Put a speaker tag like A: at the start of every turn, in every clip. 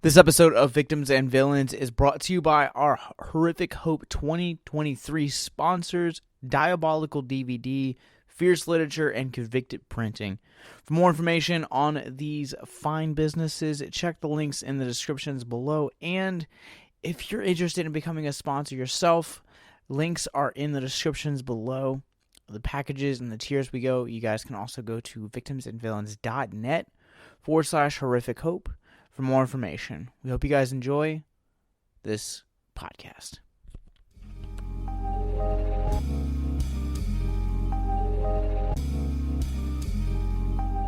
A: This episode of Victims and Villains is brought to you by our Horrific Hope 2023 sponsors, Diabolical DVD, Fierce Literature, and Convicted Printing. For more information on these fine businesses, check the links in the descriptions below. And if you're interested in becoming a sponsor yourself, links are in the descriptions below. The packages and the tiers we go, you guys can also go to victimsandvillains.net/horrific hope. For more information. We hope you guys enjoy this podcast.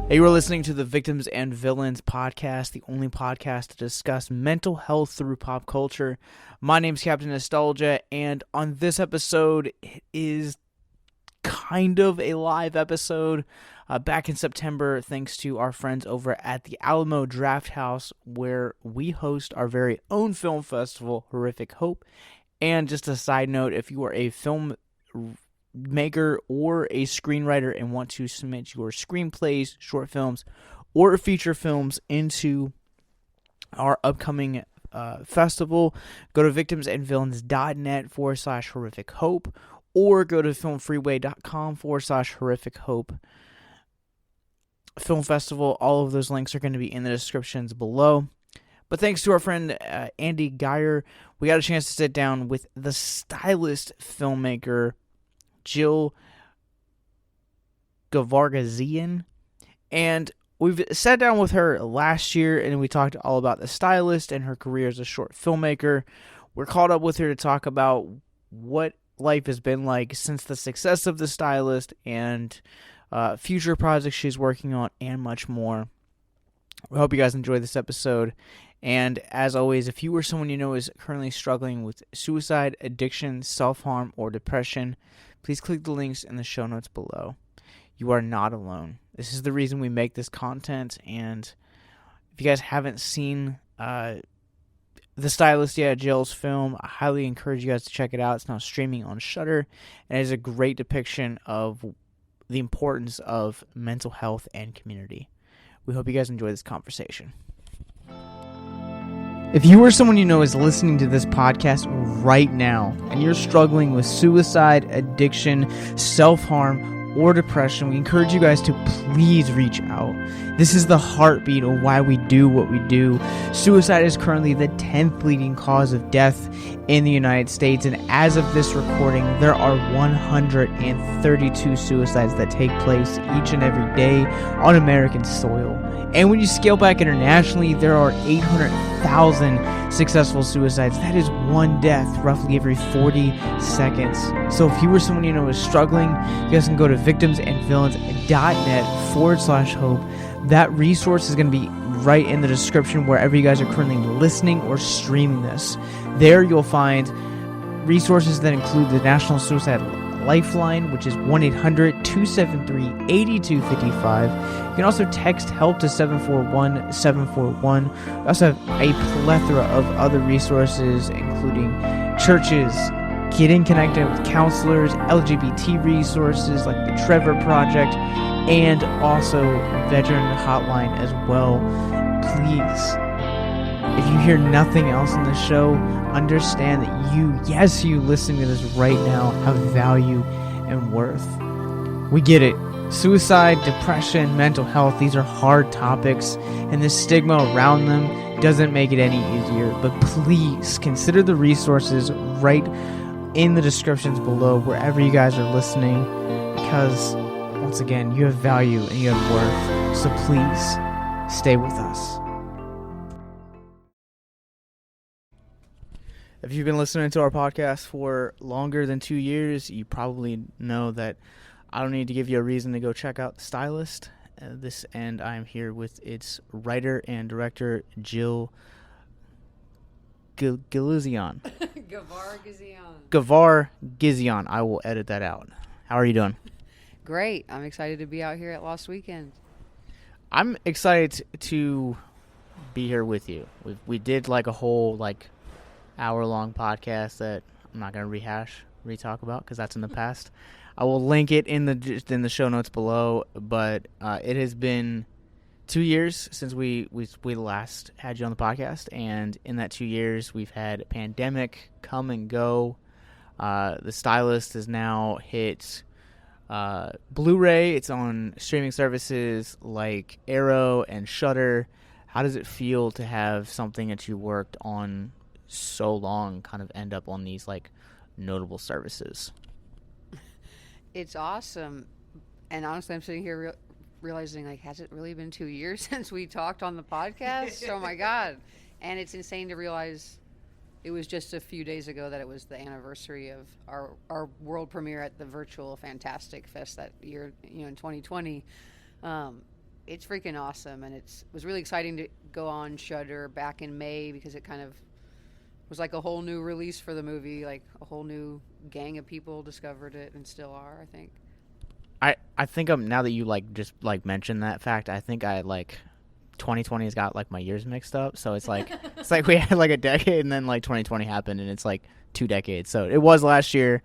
A: Hey, you are listening to the Victims and Villains podcast, the only podcast to discuss mental health through pop culture. My name's Captain Nostalgia, and on this episode, it is kind of a live episode. Back in September, thanks to our friends over at the Alamo-Drafthouse, where we host our very own film festival, Horrific Hope. And just a side note, if you are a film maker or a screenwriter and want to submit your screenplays, short films, or feature films into our upcoming festival, go to victimsandvillains.net/horrific hope, or go to filmfreeway.com/horrific hope. Film festival, all of those links are going to be in the descriptions below. But thanks to our friend Andy Geyer, we got a chance to sit down with the stylist filmmaker jill-gevargizian, and we've sat down with her last year and we talked all about the stylist and her career as a short filmmaker. We're caught up with her to talk about what life has been like since the success of the stylist and future projects she's working on, and much more. We hope you guys enjoy this episode. And as always, if you or someone you know is currently struggling with suicide, addiction, self-harm, or depression, please click the links in the show notes below. You are not alone. This is the reason we make this content. And if you guys haven't seen The Stylist yet, Jill's film, I highly encourage you guys to check it out. It's now streaming on Shudder, and it is a great depiction of the importance of mental health and community. We hope you guys enjoy this conversation. If you or someone you know is listening to this podcast right now and you're struggling with suicide, addiction, self-harm, or depression, we encourage you guys to please reach out. This is the heartbeat of why we do what we do. Suicide is currently the 10th leading cause of death in the United States, and as of this recording, there are 132 suicides that take place each and every day on American soil. And when you scale back internationally, there are 800,000 successful suicides. That is one death roughly every 40 seconds. So if you or someone you know is struggling, you guys can go to victimsandvillains.net/hope. That resource is going to be right in the description wherever you guys are currently listening or streaming this. There you'll find resources that include the National Suicide Lifeline, which is 1-800-273-8255. You can also text HELP to 741-741. We also have a plethora of other resources, including churches, getting connected with counselors, LGBT resources like the Trevor Project, and also veteran hotline as well. Please, if you hear nothing else in the show, understand that you listening to this right now, have value and worth. We get it. Suicide, depression, mental health, these are hard topics, and the stigma around them doesn't make it any easier. But please consider the resources right in the descriptions below wherever you guys are listening, because once again, you have value and you have worth. So please stay with us. If you've been listening to our podcast for longer than 2 years, you probably know that I don't need to give you a reason to go check out The Stylist. And I'm here with its writer and director, jill-gevargizian. Gevargizian. I will edit that out. How are you doing?
B: Great. I'm excited to be out here at Lost Weekend.
A: I'm excited to be here with you. We did like a whole hour-long podcast that I'm not going to re-talk about because that's in the past. I will link it in the show notes below, but it has been 2 years since we last had you on the podcast, and in that 2 years, we've had a pandemic come and go. The Stylist has now hit Blu-ray. It's on streaming services like Arrow and Shudder. How does it feel to have something that you worked on so long kind of end up on these like notable services?
B: It's awesome. And honestly, I'm sitting here realizing, like, has it really been 2 years since we talked on the podcast? Oh, my God. And it's insane to realize it was just a few days ago that it was the anniversary of our world premiere at the virtual Fantastic Fest that year, in 2020. It's freaking awesome. And it was really exciting to go on Shudder back in May because it kind of was like a whole new release for the movie. Like a whole new gang of people discovered it and still are, I think.
A: I think now that you just mentioned that fact, I think 2020 has got my years mixed up. So it's like we had a decade and then 2020 happened and it's 2 decades. So it was last year.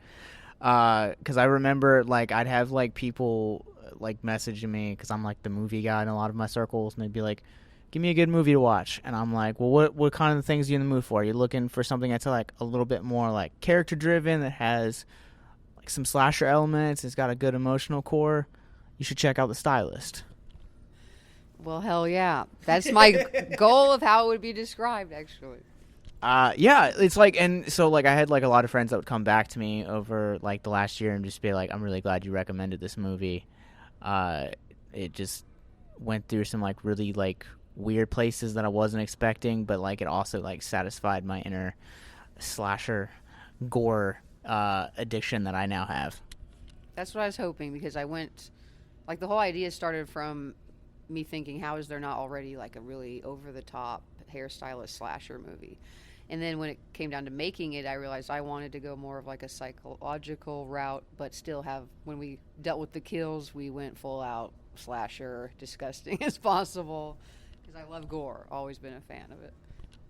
A: Cause I remember I'd have people messaging me because I'm the movie guy in a lot of my circles, and they'd be like, give me a good movie to watch. And I'm like, well, what kind of things are you in the mood for? Are you looking for something that's a little bit more character driven, that has some slasher elements, it's got a good emotional core? You should check out The Stylist.
B: Well, hell yeah. That's my goal of how it would be described, actually.
A: Yeah, it's and so I had a lot of friends that would come back to me over the last year and just be like, I'm really glad you recommended this movie. It just went through some really weird places that I wasn't expecting, but it also satisfied my inner slasher gore addiction that I now have.
B: That's what I was hoping, because I went the whole idea started from me thinking, how is there not already a really over the top hairstylist slasher movie? And then when it came down to making it, I realized I wanted to go more of a psychological route, but still have, when we dealt with the kills, we went full out slasher, disgusting as possible, because I love gore. Always been a fan of it.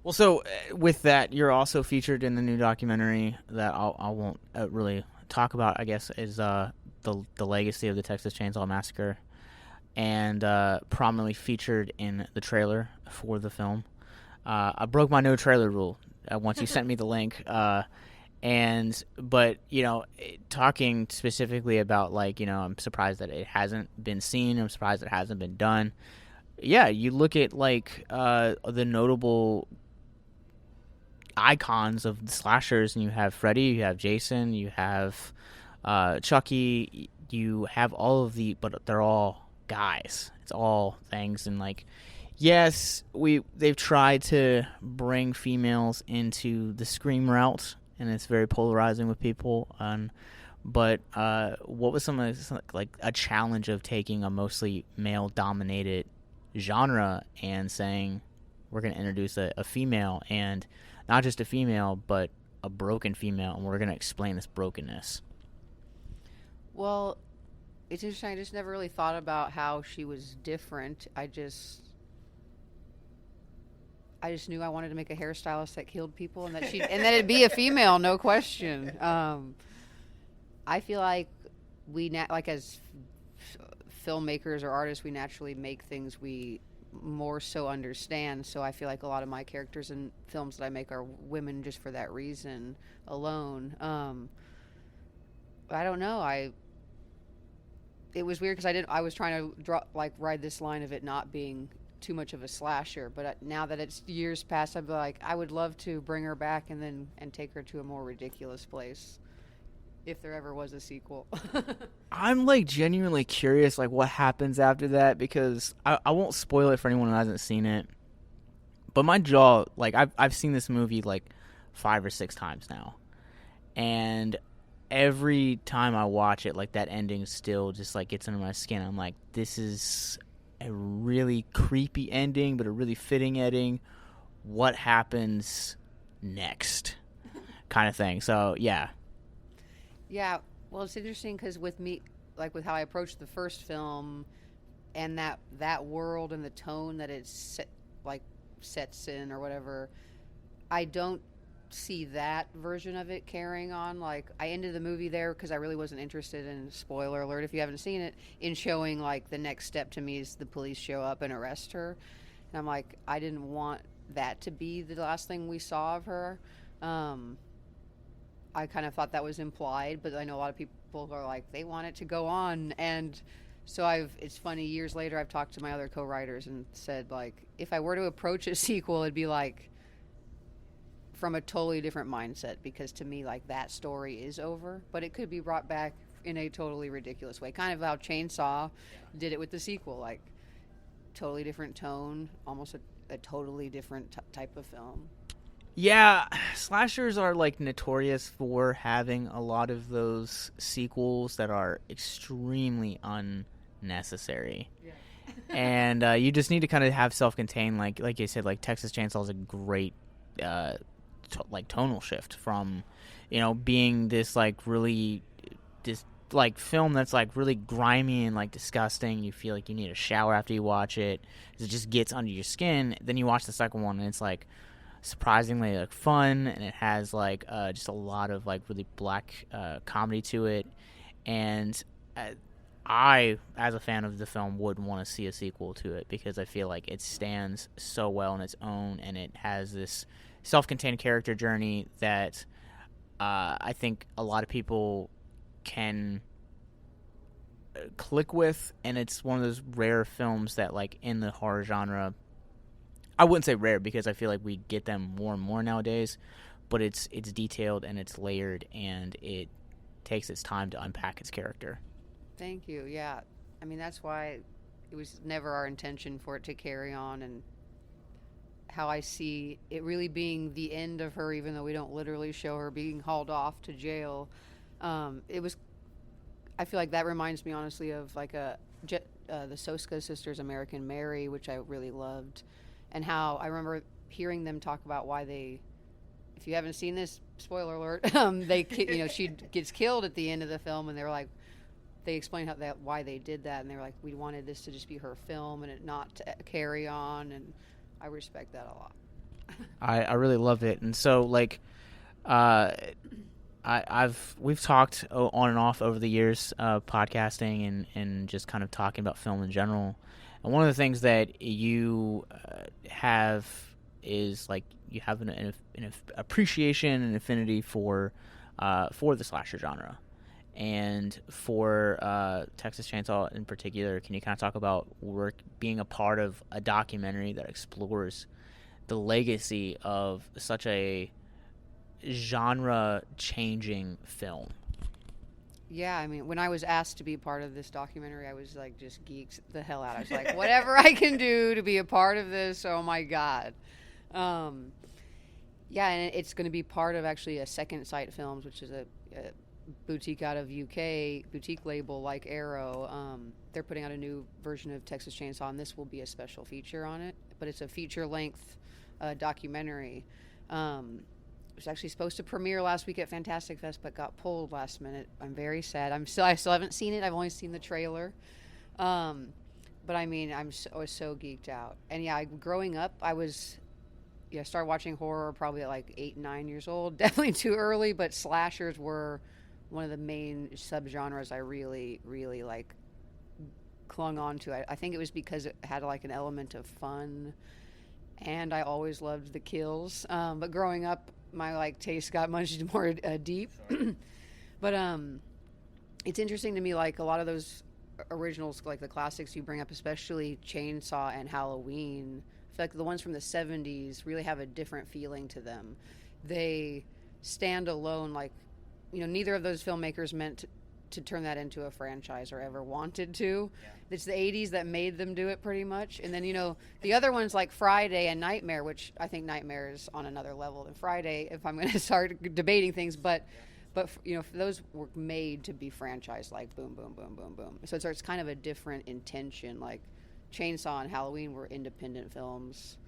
A: Well, so with that, you're also featured in the new documentary that I won't really talk about, I guess, is the legacy of the Texas Chainsaw Massacre, and prominently featured in the trailer for the film. I broke my no trailer rule once you sent me the link. But talking specifically about I'm surprised that it hasn't been seen. I'm surprised it hasn't been done. Yeah, you look at the notable icons of the slashers, and you have Freddy, you have Jason, you have Chucky, you have all of but they're all guys. It's all things, and yes, they've tried to bring females into the scream route, and it's very polarizing with people. But what was some of a challenge of taking a mostly male-dominated genre and saying we're going to introduce a female, and not just a female, but a broken female, and we're going to explain this brokenness?
B: Well, it's interesting. I just never really thought about how she was different. I just knew I wanted to make a hairstylist that killed people, and that it'd be a female, no question. I feel like as filmmakers or artists, we naturally make things we more so understand. So I feel like a lot of my characters in films that I make are women just for that reason alone. I don't know. It was weird because I was trying to ride this line of it not being too much of a slasher, but now that it's years past, I'd be like, I would love to bring her back and take her to a more ridiculous place, if there ever was a sequel.
A: I'm genuinely curious what happens after that, because I won't spoil it for anyone who hasn't seen it, but my jaw, I've seen this movie 5 or 6 times now, and every time I watch it, that ending still just gets under my skin. I'm like, this is a really creepy ending, but a really fitting ending. What happens next? Kind of thing. So yeah.
B: Yeah, well, it's interesting because with me, with how I approached the first film, and that world and the tone that it sets in or whatever, I don't see that version of it carrying on. Like, I ended the movie there because I really wasn't interested in, spoiler alert if you haven't seen it, in showing like the next step to me is the police show up and arrest her. And I'm like, I didn't want that to be the last thing we saw of her. I kind of thought that was implied, but I know a lot of people are like, they want it to go on. And so it's funny, years later, I've talked to my other co-writers and said, like, if I were to approach a sequel, it'd be like from a totally different mindset, because to me, like, that story is over, but it could be brought back in a totally ridiculous way. Kind of how Chainsaw did it with the sequel, like, totally different tone, almost a totally different type of film.
A: Yeah, slashers are like notorious for having a lot of those sequels that are extremely unnecessary. Yeah. And you just need to kind of have self-contained, like you said, like Texas Chainsaw is a great like tonal shift from, being this like really like film that's like really grimy and like disgusting. You feel like you need a shower after you watch it. It just gets under your skin. Then you watch the second one and it's like surprisingly like fun, and it has like just a lot of like really black comedy to it. And I, as a fan of the film, would want to see a sequel to it because I feel like it stands so well on its own, and it has this self-contained character journey that I think a lot of people can click with, and it's one of those rare films that, like, in the horror genre, I wouldn't say rare because I feel like we get them more and more nowadays, but it's detailed and it's layered and it takes its time to unpack its character.
B: Thank you. Yeah, I mean, that's why it was never our intention for it to carry on, and how I see it really being the end of her, even though we don't literally show her being hauled off to jail. It was, I feel like that reminds me honestly of like the Soska sisters' American Mary, which I really loved, and how I remember hearing them talk about why they, if you haven't seen this, spoiler alert, she gets killed at the end of the film, and they were like, they explained why they did that, and they were like, we wanted this to just be her film and it not to carry on, and I respect that a lot.
A: I really love it. And so like we've talked on and off over the years, podcasting and just kind of talking about film in general. And one of the things that you have is like you have an appreciation and affinity for the slasher genre, and for Texas Chainsaw in particular. Can you kind of talk about being a part of a documentary that explores the legacy of such a genre-changing film?
B: Yeah, I mean, when I was asked to be part of this documentary, I was like, just geeked the hell out. I was like, whatever I can do to be a part of this, oh my God. Yeah, and it's going to be part of actually a Second Sight Films, which is a boutique out of UK, boutique label like Arrow. They're putting out a new version of Texas Chainsaw, and this will be a special feature on it. But it's a feature-length documentary. It was actually supposed to premiere last week at Fantastic Fest, but got pulled last minute. I'm very sad. I still haven't seen it. I've only seen the trailer. But I mean, I was so geeked out. And yeah, growing up, I started watching horror probably at like 8, 9 years old. Definitely too early, but slashers were one of the main subgenres I really, really like clung on to. I think it was because it had like an element of fun, and I always loved the kills. But growing up, my like taste got much more deep. But it's interesting to me, like a lot of those originals, like the classics you bring up, especially Chainsaw and Halloween. I feel like the ones from the 70s really have a different feeling to them. They stand alone, like, neither of those filmmakers meant to turn that into a franchise or ever wanted to. Yeah. It's the 80s that made them do it pretty much. And then, the other ones like Friday and Nightmare, which I think Nightmare is on another level than Friday if I'm going to start debating things. But those were made to be franchised, like boom, boom, boom, boom, boom. So it's kind of a different intention. Like Chainsaw and Halloween were independent films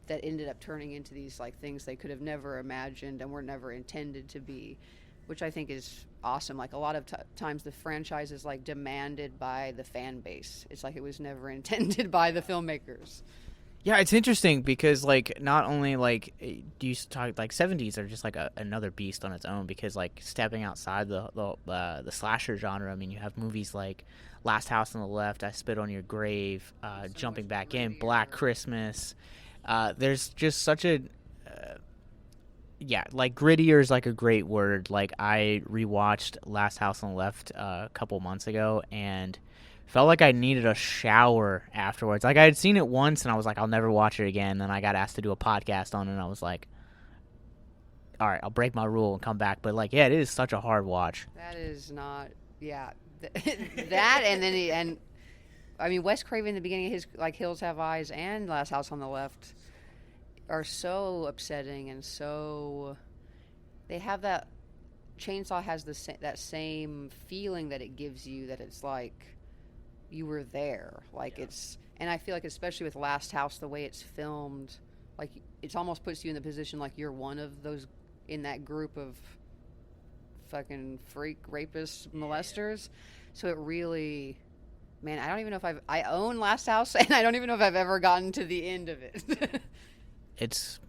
B: that ended up turning into these like things they could have never imagined and were never intended to be, which I think is awesome. Like a lot of times the franchise is like demanded by the fan base. It's like it was never intended by the filmmakers.
A: Yeah, it's interesting because like not only like do you talk like 70s are just like another beast on its own because like stepping outside the slasher genre. I mean, you have movies like Last House on the Left, I Spit on Your Grave,
B: So
A: Jumping
B: much
A: Back In, Black
B: grittier.
A: Christmas. There's just such a yeah, like grittier is like a great word. Like I rewatched Last House on the Left a couple months ago and felt like I needed a shower afterwards. Like I had seen it once and I was like, I'll never watch it again. Then I got asked to do a podcast on it and I was like, all right, I'll break my rule and come back. But like, yeah, it is such a hard watch.
B: That is not, yeah, that and then and I mean Wes Craven, the beginning of his like Hills Have Eyes and Last House on the Left are so upsetting and so they have that Chainsaw has that same feeling that it gives you that it's like you were there, like it's, and I feel like especially with Last House the way it's filmed, like it almost puts you in the position like you're one of those in that group of fucking freak rapists molesters. So it really, man, I don't even know if I own Last House and I don't even know if I've ever gotten to the end of it.
A: It's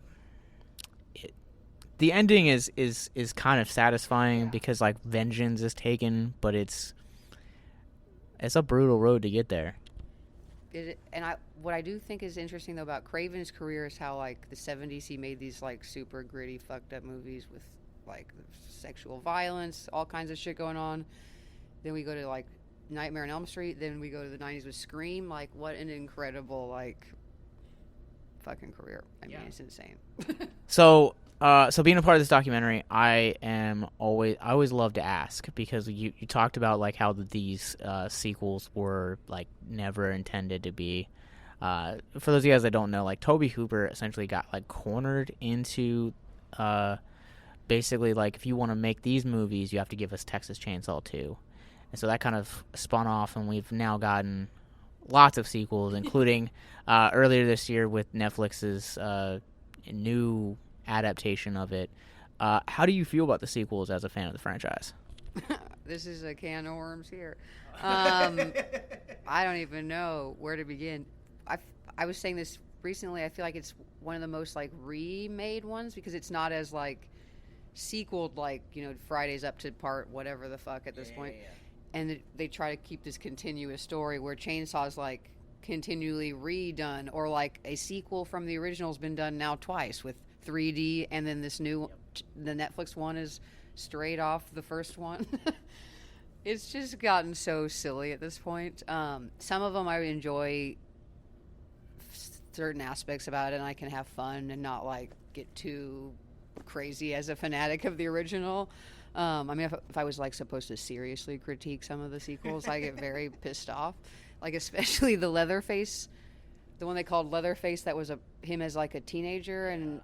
A: the ending is kind of satisfying because like vengeance is taken, but it's a brutal road to get there.
B: What I do think is interesting though about Craven's career is how like the 70s he made these like super gritty fucked up movies with like sexual violence, all kinds of shit going on. Then we go to like Nightmare on Elm Street, then we go to the 90s with Scream. Like what an incredible like fucking career. I mean, it's insane.
A: So being a part of this documentary, I always love to ask because you talked about like how these sequels were like never intended to be. For those of you guys that don't know, like Tobe Hooper essentially got like cornered into basically like if you want to make these movies, you have to give us Texas Chainsaw 2. And so that kind of spun off, and we've now gotten lots of sequels, including earlier this year with Netflix's new adaptation of it. How do you feel about the sequels as a fan of the franchise?
B: This is a can of worms here. I don't even know where to begin. I was saying this recently. I feel like it's one of the most like remade ones because it's not as like sequeled like Friday's up to part whatever the fuck at this point. And they try to keep this continuous story where Chainsaw's like continually redone, or like a sequel from the original's been done now twice with 3D, and then this new the Netflix one is straight off the first one. It's just gotten so silly at this point. Some of them I enjoy certain aspects about it, and I can have fun and not like get too crazy as a fanatic of the original. I mean, if I was like supposed to seriously critique some of the sequels, I get very pissed off. Like especially the Leatherface, the one they called Leatherface, that was him as like a teenager, and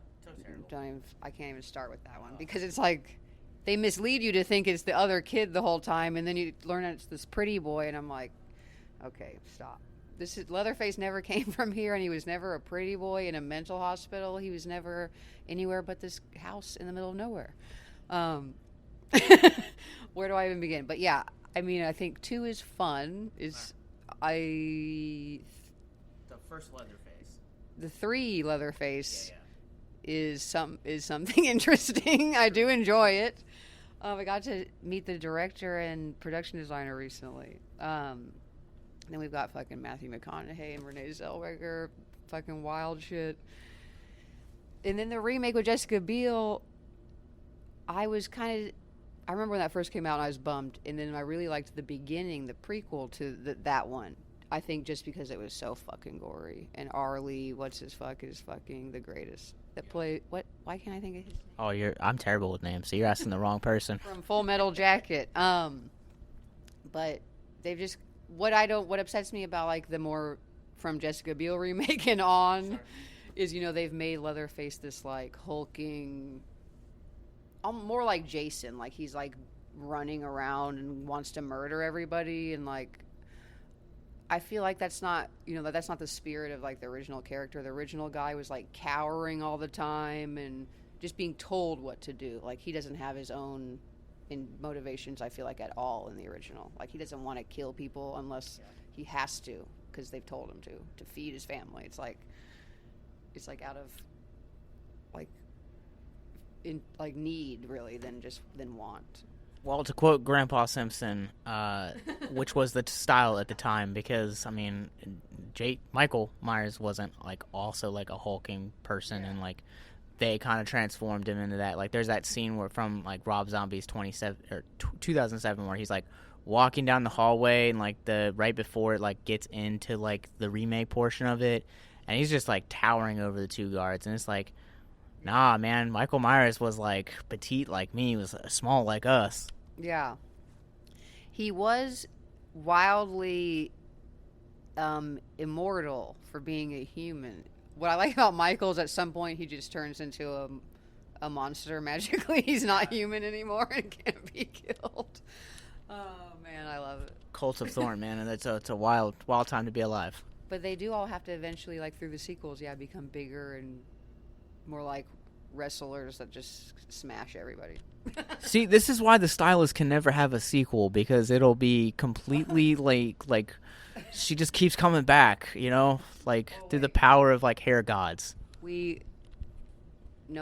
B: I can't even start with that one because it's like they mislead you to think it's the other kid the whole time, and then you learn it's this pretty boy, and I'm like, okay, stop. Leatherface never came from here, and he was never a pretty boy in a mental hospital. He was never anywhere but this house in the middle of nowhere. Where do I even begin? But yeah, I mean, I think 2 is fun. The
A: first Leatherface.
B: The 3 Leatherface is something interesting. I do enjoy it. I got to meet the director and production designer recently. Then we've got fucking Matthew McConaughey and Renee Zellweger, fucking wild shit. And then the remake with Jessica Biel, I remember when that first came out and I was bummed. And then I really liked the beginning, the prequel to that one. I think just because it was so fucking gory. And Arlie, is fucking the greatest. Why can't I think of his name?
A: Oh, I'm terrible with names, so you're asking the wrong person.
B: From Full Metal Jacket. But they've just, what upsets me about like the more from Jessica Biel remake and on is, they've made Leatherface this like hulking, more like Jason, like he's like running around and wants to murder everybody, and like I feel like that's not that's not the spirit of like the original character. The original guy was like cowering all the time and just being told what to do. Like he doesn't have his own motivations, I feel like, at all in the original. Like he doesn't want to kill people unless he has to because they've told him to feed his family. It's like it's like out of like in like need really than want.
A: Well, to quote Grandpa Simpson, which was the style at the time, because I mean, Michael Myers wasn't like also like a hulking person, and like they kind of transformed him into that. Like, there's that scene where from like Rob Zombie's 2007, where he's like walking down the hallway, and like the right before it like gets into like the remake portion of it, and he's just like towering over the two guards, and it's like, nah, man, Michael Myers was like petite like me, he was small like us.
B: Yeah. He was wildly immortal for being a human. What I like about Michael is at some point he just turns into a monster magically. He's not human anymore and can't be killed. Oh, man, I love it.
A: Cult of Thorn, man, and it's a wild time to be alive.
B: But they do all have to eventually, like through the sequels, become bigger and more like wrestlers that just smash everybody.
A: See, this is why the stylist can never have a sequel, because it'll be completely like she just keeps coming back, you know, like through the power of like hair gods.
B: No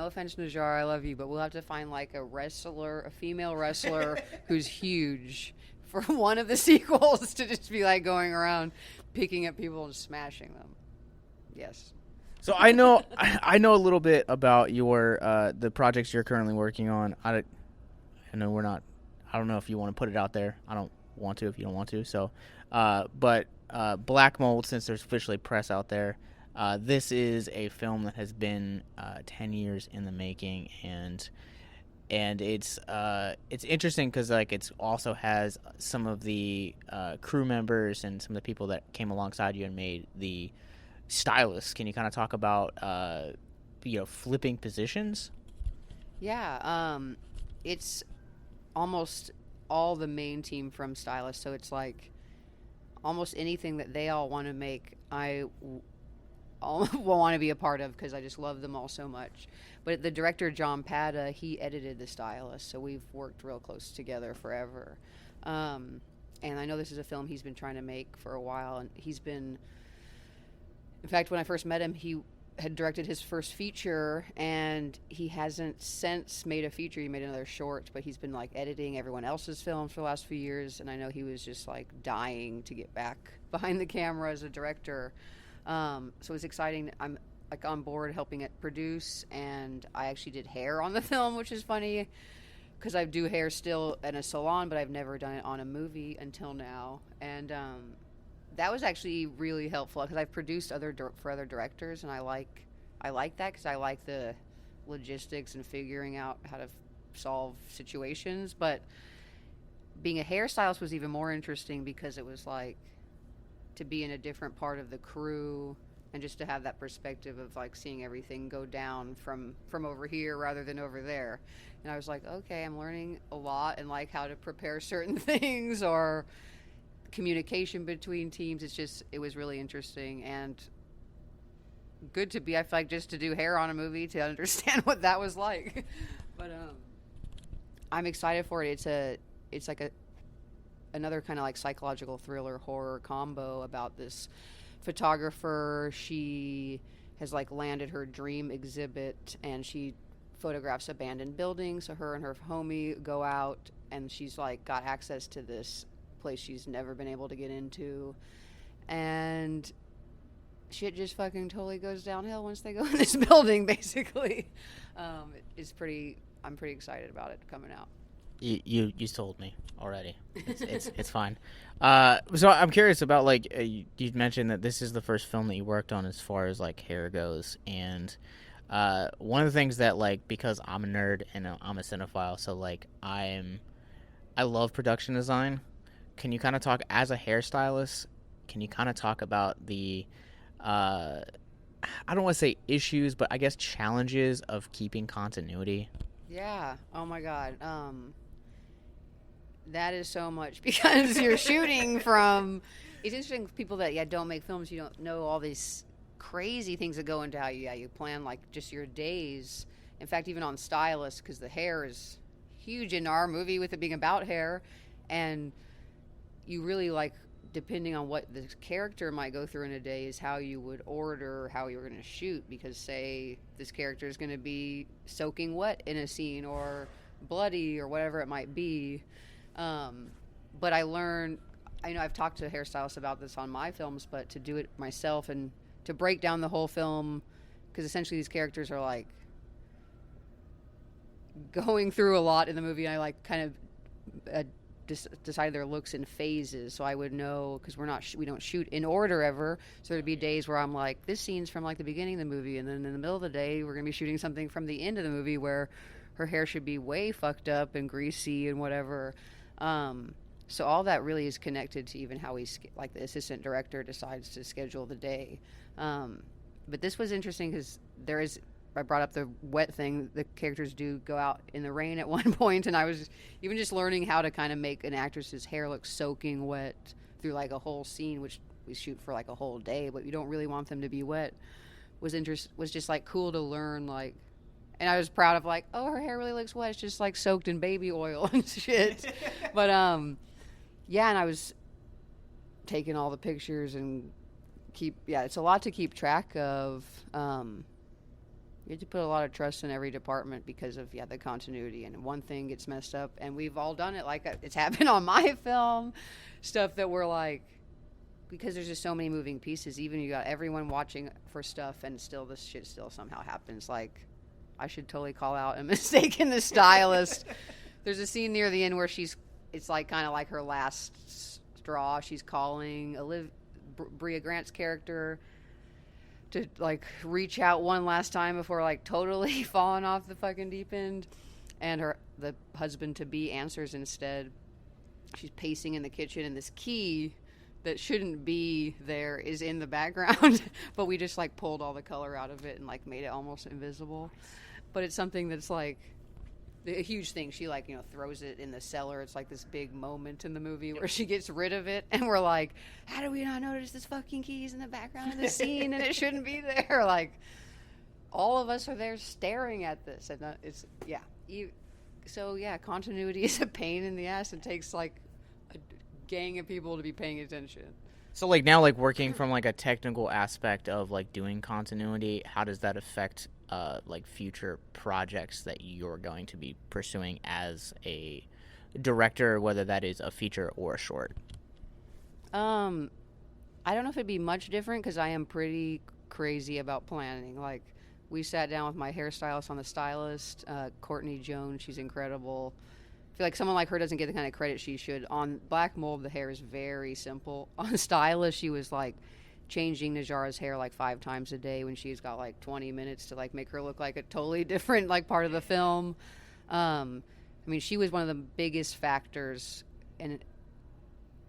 B: offense, Najjar, I love you, but we'll have to find like a female wrestler who's huge for one of the sequels to just be like going around picking up people and smashing them. Yes.
A: So I know a little bit about your the projects you're currently working on. I don't know if you want to put it out there. I don't want to if you don't want to. So, but Black Mold, since there's officially press out there, this is a film that has been 10 years in the making, and it's interesting because like it's also has some of the crew members and some of the people that came alongside you and made the stylist. Can you kind of talk about flipping positions?
B: Yeah, it's almost all the main team from stylist, so it's like almost anything that they all want to make I will want to be a part of, because I just love them all so much. But the director John Pata, he edited the stylist, so we've worked real close together forever. And I know this is a film he's been trying to make for a while, and in fact, when I first met him, he had directed his first feature, and he hasn't since made a feature. He made another short, but he's been like editing everyone else's films for the last few years, and I know he was just like dying to get back behind the camera as a director. So it's exciting. I'm like on board helping it produce, and I actually did hair on the film, which is funny because I do hair still in a salon, but I've never done it on a movie until now. And that was actually really helpful because I've produced for other directors, and I like that because I like the logistics and figuring out how to solve situations. But being a hairstylist was even more interesting because it was like to be in a different part of the crew and just to have that perspective of like seeing everything go down from over here rather than over there. And I was like, okay, I'm learning a lot, and like how to prepare certain things or communication between teams. It was really interesting and good to be, I feel like, just to do hair on a movie to understand what that was like. But I'm excited for it. It's like another kind of like psychological thriller horror combo about this photographer. She has like landed her dream exhibit, and she photographs abandoned buildings. So her and her homie go out, and she's like got access to this place she's never been able to get into, and shit just fucking totally goes downhill once they go in this building, basically. I'm pretty excited about it coming out.
A: You sold me already. It's fine. So I'm curious about like you mentioned that this is the first film that you worked on as far as like hair goes, and one of the things that like, because I'm a nerd and I'm a cinephile, so like I love production design. Can you kind of talk, as a hairstylist, can you kind of talk about the, I don't want to say issues, but I guess challenges of keeping continuity?
B: Yeah. Oh my God. That is so much because you're shooting from, it's interesting with people that, don't make films. You don't know all these crazy things that go into how you plan like just your days. In fact, even on stylist, because the hair is huge in our movie with it being about hair, and you really like depending on what the character might go through in a day is how you would order how you're going to shoot, because say this character is going to be soaking wet in a scene or bloody or whatever it might be. But I learned, I know I've talked to hairstylists about this on my films, but to do it myself and to break down the whole film, because essentially these characters are like going through a lot in the movie, and I like kind of decide their looks in phases, so I would know, because we don't shoot in order ever, so there'd be days where I'm like, this scene's from like the beginning of the movie, and then in the middle of the day we're gonna be shooting something from the end of the movie where her hair should be way fucked up and greasy and whatever. So all that really is connected to even how like the assistant director decides to schedule the day. But this was interesting because I brought up the wet thing. The characters do go out in the rain at one point, and I was even just learning how to kind of make an actress's hair look soaking wet through like a whole scene, which we shoot for like a whole day, but you don't really want them to be wet. Was just like cool to learn, like, and I was proud of like, oh, her hair really looks wet. It's just like soaked in baby oil and shit. But yeah, and I was taking all the pictures and it's a lot to keep track of. You have to put a lot of trust in every department because of the continuity, and one thing gets messed up, and we've all done it. Like it's happened on my film, stuff that we're like, because there's just so many moving pieces. Even you got everyone watching for stuff, and still this shit still somehow happens. Like I should totally call out a mistake in the stylist. There's a scene near the end where it's like kind of like her last straw. She's calling Bria Grant's character to like reach out one last time before like totally falling off the fucking deep end, and the husband to be answers instead. She's pacing in the kitchen, and this key that shouldn't be there is in the background, but we just like pulled all the color out of it and like made it almost invisible. But it's something that's like a huge thing. She like, throws it in the cellar. It's like this big moment in the movie where she gets rid of it, and we're like, how do we not notice this fucking key's in the background of the scene and it shouldn't be there? Like, all of us are there staring at this, and it's so continuity is a pain in the ass. It takes like a gang of people to be paying attention.
A: So like now, like working from like a technical aspect of like doing continuity, how does that affect like future projects that you're going to be pursuing as a director, whether that is a feature or a short?
B: I don't know if it'd be much different because I am pretty crazy about planning. Like we sat down with my hairstylist on the-stylist, Courtney Jones. She's incredible. I feel like someone like her doesn't get the kind of credit she should. On Black Mold, the hair is very simple. On Stylist, she was like changing Najara's hair like 5 times a day when she's got like 20 minutes to like make her look like a totally different like part of the film. I mean, she was one of the biggest factors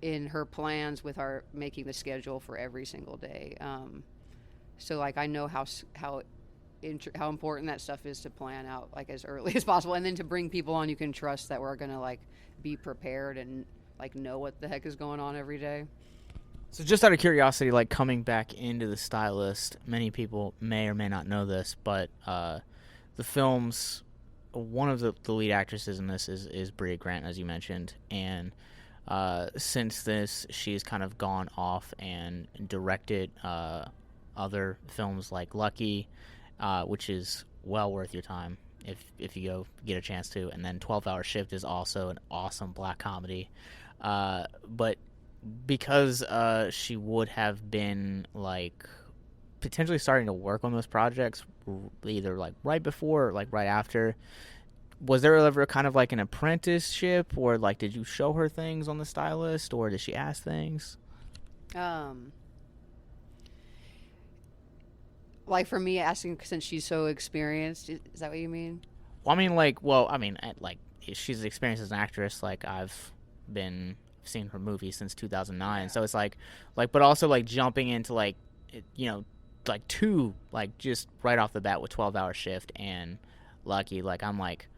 B: in her plans with our making the schedule for every single day. So like I know how important that stuff is to plan out like as early as possible, and then to bring people on you can trust that we're gonna like be prepared and like know what the heck is going on every day.
A: So just out of curiosity, like coming back into the stylist, many people may or may not know this, but the film's one of the lead actresses in this is Bria Grant, as you mentioned, and since this, she's kind of gone off and directed other films like Lucky, which is well worth your time if you go get a chance to, and then 12-Hour Shift is also an awesome black comedy, but because she would have been like potentially starting to work on those projects either like right before or like right after, was there ever kind of like an apprenticeship, or like did you show her things on the stylist, or did she ask things?
B: Like for me asking, since she's so experienced, is that what you mean?
A: Well, I mean, like she's experienced as an actress. Like I've seen her movies since 2009, yeah. So it's like, but also like jumping into like, like two, like just right off the bat with 12-Hour Shift and Lucky. Like I'm like,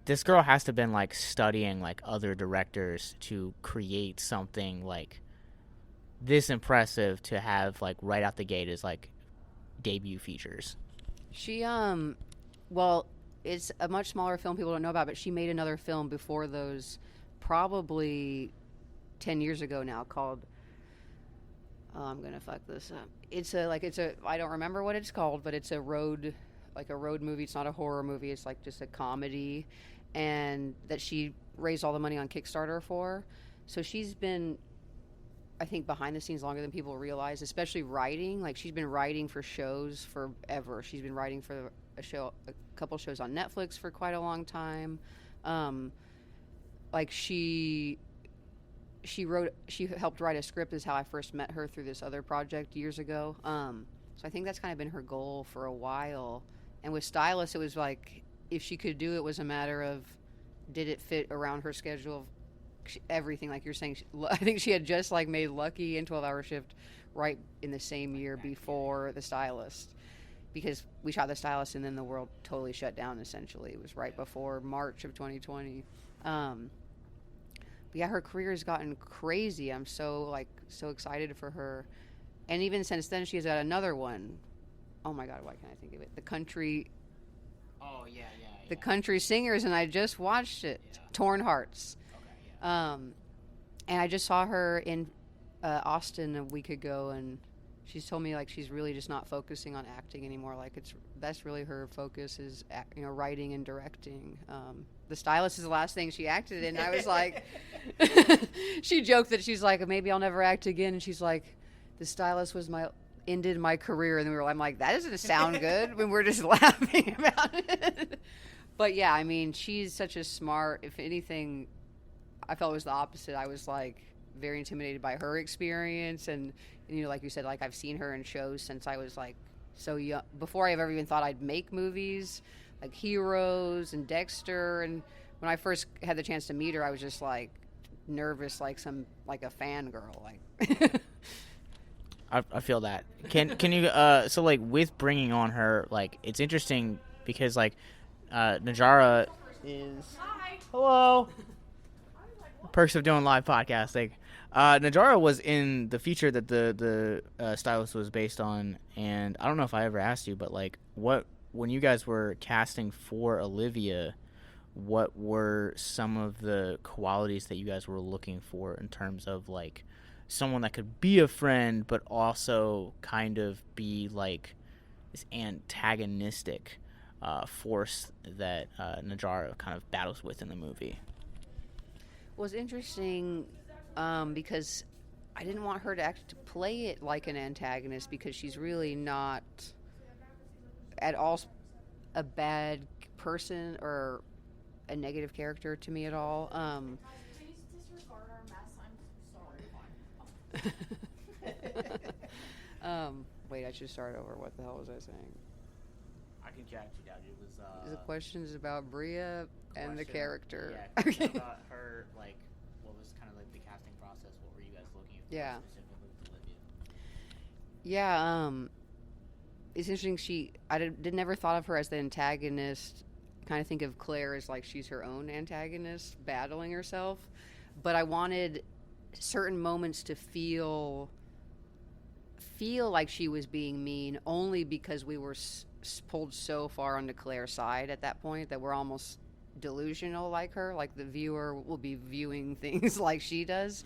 A: this girl has to have been like studying like other directors to create something like this impressive to have like right out the gate as like debut features.
B: She well, it's a much smaller film people don't know about, but she made another film before those, probably 10 years ago now called, oh, I'm going to fuck this up. I don't remember what it's called, but it's a road movie. It's not a horror movie. It's like just a comedy, and that she raised all the money on Kickstarter for. So she's been, I think, behind the scenes longer than people realize, especially writing. Like, she's been writing for shows forever. She's been writing for a couple shows on Netflix for quite a long time. Like, she helped write a script, is how I first met her, through this other project years ago. So I think that's kind of been her goal for a while. And with Stylist, it was like, if she could do it, was a matter of, did it fit around her schedule of everything. Like you're saying, I think she had just like made Lucky and 12-Hour Shift right in the same year before The Stylist, because we shot The Stylist and then the world totally shut down. Essentially, it was right before March of 2020. But yeah, her career has gotten crazy. I'm so excited for her, and even since then, she's got another one. Oh my God, why can't I think of it? The country.
A: Oh yeah.
B: The Country Singers, and I just watched it. Yeah. Torn Hearts. And I just saw her in Austin a week ago, and she's told me like she's really just not focusing on acting anymore. Like that's really her focus is writing and directing. The Stylist is the last thing she acted in. I was like, she joked that she's like, maybe I'll never act again, and she's like, The Stylist was ended my career, and I'm like, that doesn't sound good when we're just laughing about it. But yeah, I mean, she's such a smart. If anything, I felt it was the opposite. I was like very intimidated by her experience, and like you said, like I've seen her in shows since I was like so young, before I've ever even thought I'd make movies, like Heroes and Dexter. And when I first had the chance to meet her, I was just like nervous, like a fangirl, like.
A: I feel that. Can you so like with bringing on her, like it's interesting because like Najara is hello. Perks of doing live podcasting. Najara was in the feature that the Stylist was based on, and I don't know if I ever asked you, but like when you guys were casting for Olivia, what were some of the qualities that you guys were looking for in terms of like someone that could be a friend but also kind of be like this antagonistic force that Najara kind of battles with in the movie?
B: Well, it's interesting because I didn't want her to play it like an antagonist, because she's really not at all a bad person or a negative character to me at all.
C: Please disregard our mess. I'm sorry.
B: Wait, I should start over. What the hell was I saying?
A: I can catch you down. It was
B: The questions about Bria and the character.
A: Yeah, about her, like, what was kind of like the casting process? What were you guys looking for specifically with Olivia?
B: Yeah, it's interesting. I never thought of her as the antagonist. Kind of think of Claire as like she's her own antagonist, battling herself. But I wanted certain moments to feel like she was being mean, only because we were pulled so far onto Claire's side at that point that we're almost delusional like her. Like the viewer will be viewing things like she does,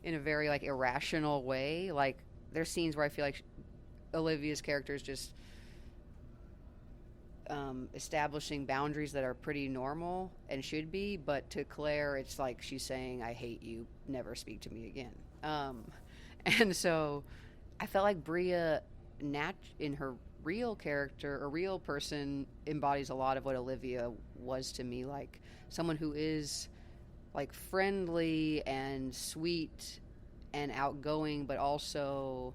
B: in a very like irrational way. Like there's scenes where I feel like Olivia's character is just establishing boundaries that are pretty normal and should be, but to Claire it's like she's saying, I hate you, never speak to me again. And so I felt like Bria in her real character or real person embodies a lot of what Olivia was to me, like someone who is like friendly and sweet and outgoing, but also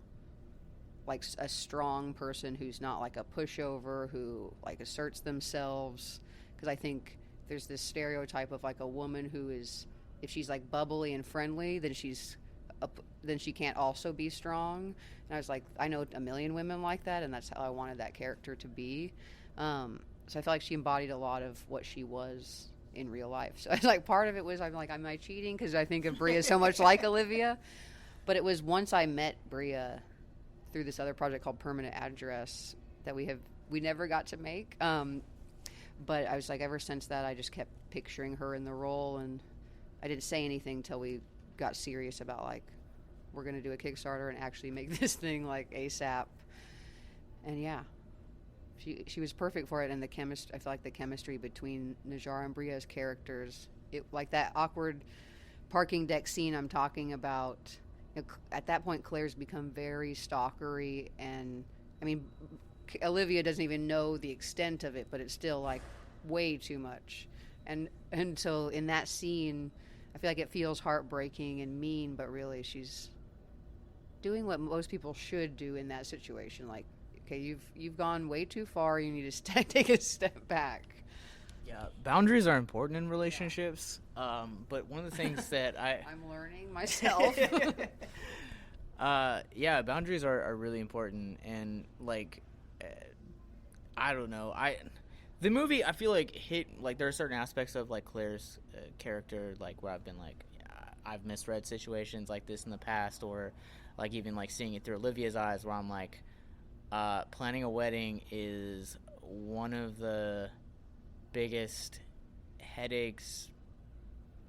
B: like a strong person who's not like a pushover, who like asserts themselves. Because I think there's this stereotype of like a woman who is, if she's like bubbly and friendly, then she can't also be strong. And I was like, I know a million women like that, and that's how I wanted that character to be. So I feel like she embodied a lot of what she was in real life. So it's like part of it was I'm like, am I cheating because I think of Bria so much like Olivia? But it was once I met Bria through this other project called Permanent Address that we never got to make. But I was like, ever since that, I just kept picturing her in the role, and I didn't say anything till we got serious about like, we're going to do a Kickstarter and actually make this thing like ASAP. And yeah, she was perfect for it. And the chemistry, I feel like the chemistry between Najar and Bria's characters, it like that awkward parking deck scene I'm talking about. You know, at that point, Claire's become very stalkery, and I mean, Olivia doesn't even know the extent of it, but it's still like way too much. And so in that scene, I feel like it feels heartbreaking and mean, but really she's doing what most people should do in that situation. Like, okay, you've gone way too far. You need to take a step back.
A: Yeah, boundaries are important in relationships. But one of the things that
B: I'm learning myself.
A: Yeah, boundaries are really important, and like, I don't know, the movie, I feel like hit, like, there are certain aspects of like Claire's character, like where I've been like, I've misread situations like this in the past, or like even like seeing it through Olivia's eyes, where I'm like, planning a wedding is one of the biggest headaches,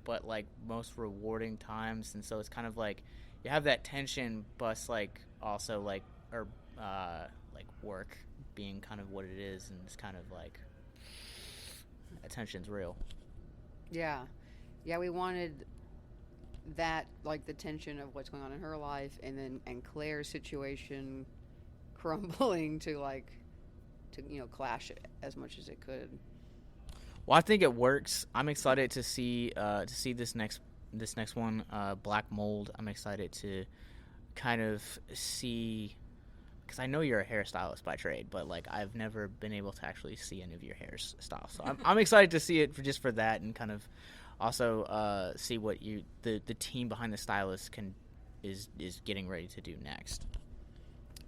A: but like most rewarding times. And so it's kind of like you have that tension, but like also like, or like work being kind of what it is, and it's kind of like attention's real.
B: Yeah, we wanted that, like the tension of what's going on in her life, and Claire's situation crumbling to clash as much as it could.
A: Well, I think it works. I'm excited to see this next one, Black Mold. I'm excited to kind of see, because I know you're a hairstylist by trade, but like I've never been able to actually see any of your hairstyles. So I'm excited to see it just for that, and kind of also see what the team behind the stylist is getting ready to do next.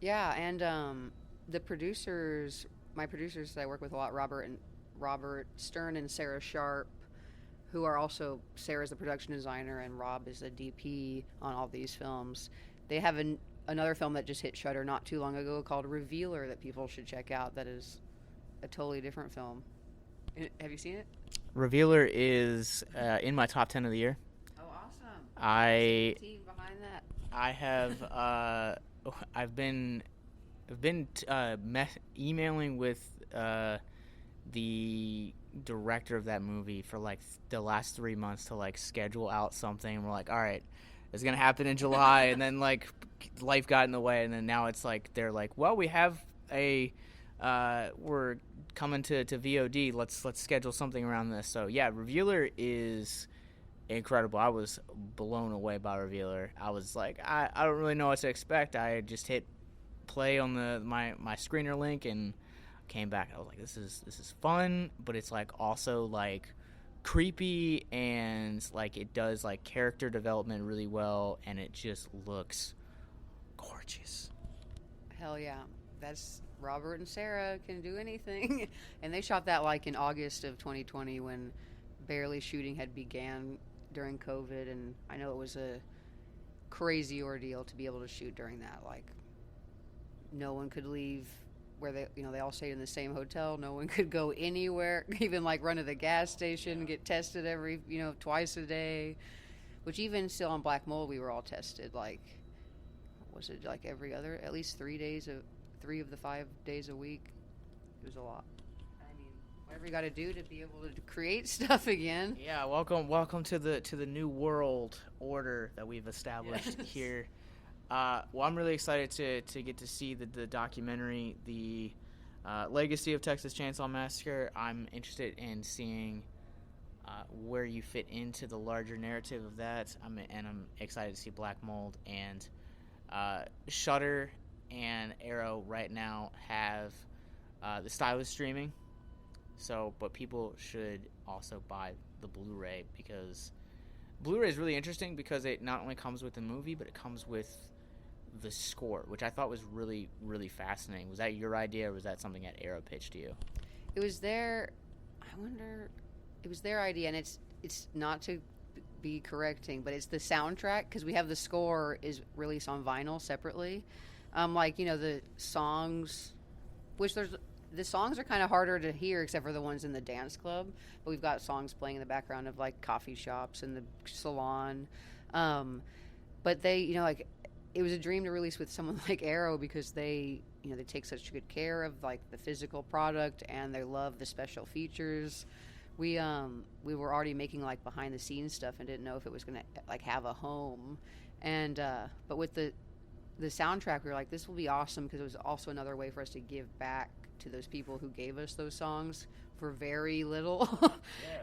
B: Yeah, and the producers, my producers that I work with a lot, Robert Stern and Sarah Sharp, who are also, Sarah's the production designer and Rob is the DP on all these films. They have another film that just hit Shudder not too long ago called Revealer that people should check out. That is a totally different film. Have you seen it?
A: Revealer is in my top 10 of the year.
B: Oh, awesome!
A: I
B: the team behind that.
A: I have I've been emailing with the director of that movie for like the last 3 months to like schedule out something, and we're like, all right, it's gonna happen in July, and then like life got in the way, and then now it's like they're like, well, we have we're coming to VOD, let's schedule something around this. So yeah, Revealer is incredible. I was blown away by Revealer. I was like, I don't really know what to expect. I just hit play on my screener link and came back. I was like, this is fun, but it's like also like creepy, and like it does like character development really well, and it just looks gorgeous.
B: Hell yeah, that's Robert and Sarah can do anything. And they shot that like in August of 2020 when barely shooting had began during COVID, and I know it was a crazy ordeal to be able to shoot during that. Like, no one could leave where they all stayed in the same hotel. No one could go anywhere, even like run to the gas station, get tested every, twice a day, which even still on Black Mold, we were all tested. Like, was it like at least 3 of the 5 days a week? It was a lot. I mean, whatever you got to do to be able to create stuff again.
A: Yeah, welcome to the new world order that we've established here. Well, I'm really excited to get to see the documentary, the legacy of Texas Chainsaw Massacre. I'm interested in seeing where you fit into the larger narrative of that. I'm excited to see Black Mold, and Shudder and Arrow right now have the-stylist streaming. So, but people should also buy the Blu-ray, because Blu-ray is really interesting because it not only comes with the movie, but it comes with the score, which I thought was really, really fascinating. Was that your idea, or was that something that Arrow pitched to you?
B: It was their idea, and it's not to be correcting, but it's the soundtrack, because we have the score is released on vinyl separately. The songs, the songs are kind of harder to hear except for the ones in the dance club, but we've got songs playing in the background of like coffee shops and the salon. But they, like, it was a dream to release with someone like Arrow because they, they take such good care of like the physical product and they love the special features. We were already making like behind the scenes stuff and didn't know if it was gonna like have a home. And but with the soundtrack, we were like, this will be awesome because it was also another way for us to give back to those people who gave us those songs for very little. Yeah.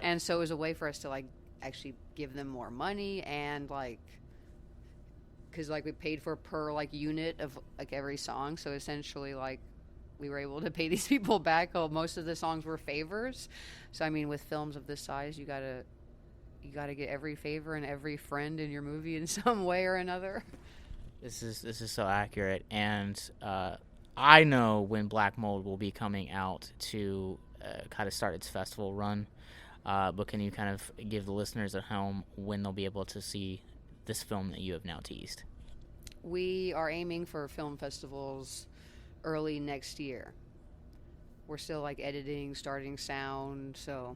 B: And so it was a way for us to like actually give them more money and like, because like we paid for per like unit of like every song, so essentially like we were able to pay these people back. Most of the songs were favors, so I mean with films of this size you gotta get every favor and every friend in your movie in some way or another.
A: This is so accurate, and I know when Black Mold will be coming out to kind of start its festival run, but can you kind of give the listeners at home when they'll be able to see this film that you have now teased?
B: We are aiming for film festivals early next year. We're still like editing, starting sound, so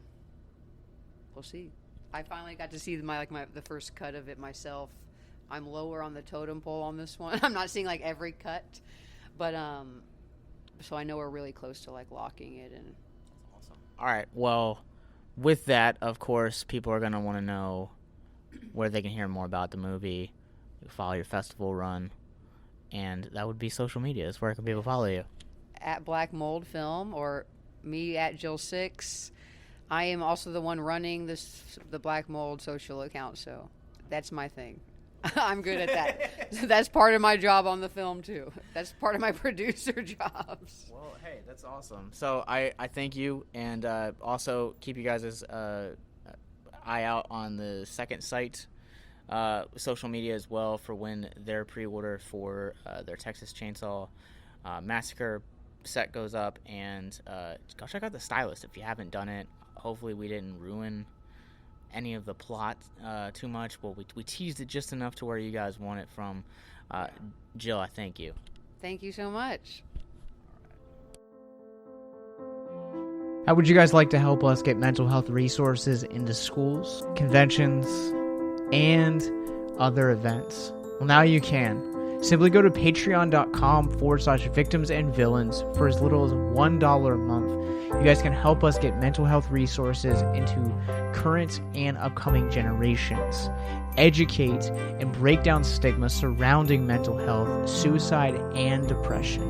B: we'll see. I finally got to see the first cut of it myself. I'm lower on the totem pole on this one. I'm not seeing like every cut, but so I know we're really close to like locking it in.
A: Awesome. All right. Well, with that, of course, people are gonna want to know where they can hear more about the movie, follow your festival run, and that would be social media. Where can people follow you?
B: At Black Mold Film or me at Jill6. I am also the one running the Black Mold social account, so that's my thing. I'm good at that. That's part of my job on the film too. That's part of my producer jobs.
A: Well, hey, that's awesome. So I thank you, and also keep you guys' eye out on the second site social media as well for when their pre-order for their Texas Chainsaw Massacre set goes up, and go check out the-stylist if you haven't done it. Hopefully we didn't ruin any of the plot too much. Well, we teased it just enough to where you guys want it from. Jill, I thank you.
B: Thank you so much.
A: How would you guys like to help us get mental health resources into schools, conventions, and other events? Well, now you can. Simply go to patreon.com/victims and villains for as little as $1 a month. You guys can help us get mental health resources into current and upcoming generations, educate and break down stigma surrounding mental health, suicide, and depression.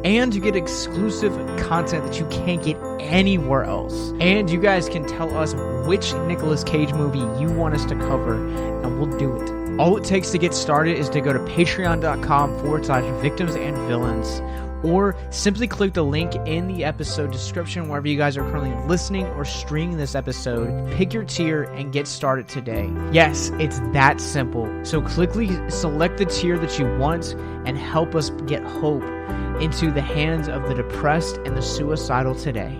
A: And you get exclusive content that you can't get anywhere else. And you guys can tell us which Nicolas Cage movie you want us to cover, and we'll do it. All it takes to get started is to go to patreon.com/victims and villains, or simply click the link in the episode description wherever you guys are currently listening or streaming this episode. Pick your tier and get started today. Yes, it's that simple. So quickly select the tier that you want and help us get hope into the hands of the depressed and the suicidal today.